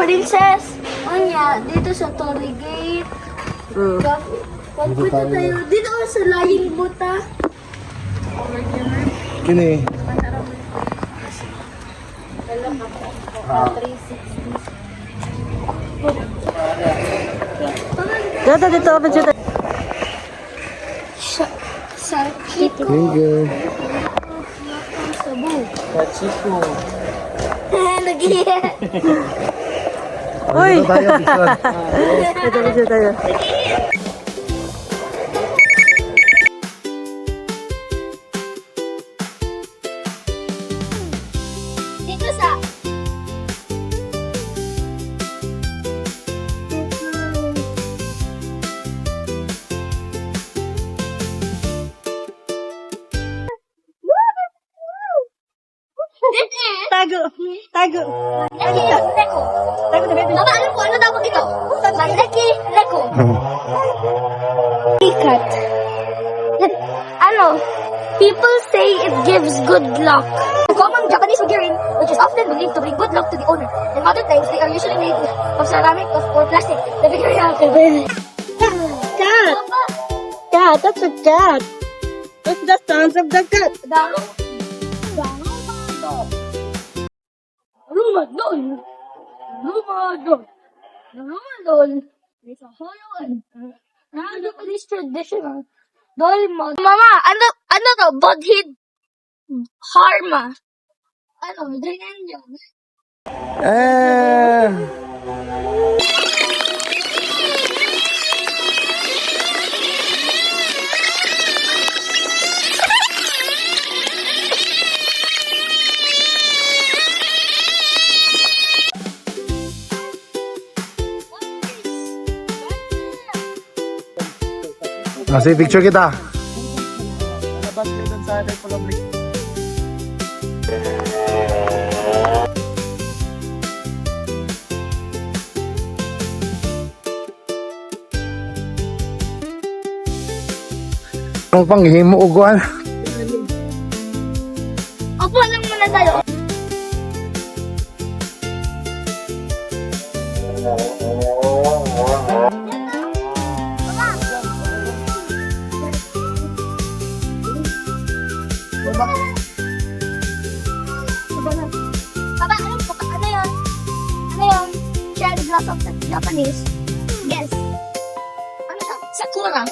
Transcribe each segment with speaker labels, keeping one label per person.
Speaker 1: princess. Anya, dito sa Torre Gate. Pagpunta tayo. Dito sa Lying Buta.
Speaker 2: Kini.
Speaker 3: Dito, dito, open siya.
Speaker 1: Sarkito.
Speaker 2: Thank you.
Speaker 1: Sabu.
Speaker 4: Kachiko.
Speaker 1: Lagi.
Speaker 3: Uy!
Speaker 2: Dito tayo, picture.
Speaker 3: Dito, dito tayo.
Speaker 1: Dito sa...
Speaker 3: Tago! Tago!
Speaker 1: Leki, Leko.
Speaker 3: Tago na baby.
Speaker 1: Mama, alam ko, ano tawag dito? Leki, Leko. Ikat. Ano? People say it gives good luck. A common Japanese figurine, which is often believed to bring good luck to the owner. In modern times, they are usually made of ceramic or plastic. The figurine has
Speaker 3: Cat! Cat! That's a cat! What's the sounds of the cat?
Speaker 1: Lumadol. Lumadol. Lumadol. It's a Halloween. Japanese traditional. Dolma. Mama, ano to? Bodhid. Harma. Ano? Ganyan yun.
Speaker 2: Sige, picture kita.
Speaker 4: Labas kayo dun sa atin public.
Speaker 2: Ang panghimo uguan.
Speaker 1: Opo lang muna tayo. Papa, alam ko, ano yun? Ano yun? Cherry blossom sa Japanese. Guess. Ano siya? Sakura. Ano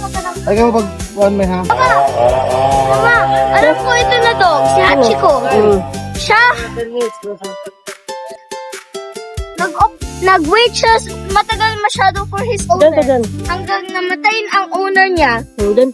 Speaker 1: ka lang?
Speaker 2: Ay, kapag one may ha?
Speaker 1: Mama, alam ko ito na to. Si Hachiko. Siya, nag-wait siya matagal masyado for his owner.
Speaker 3: Dun.
Speaker 1: Hanggang namatayin ang owner niya.
Speaker 3: Dun.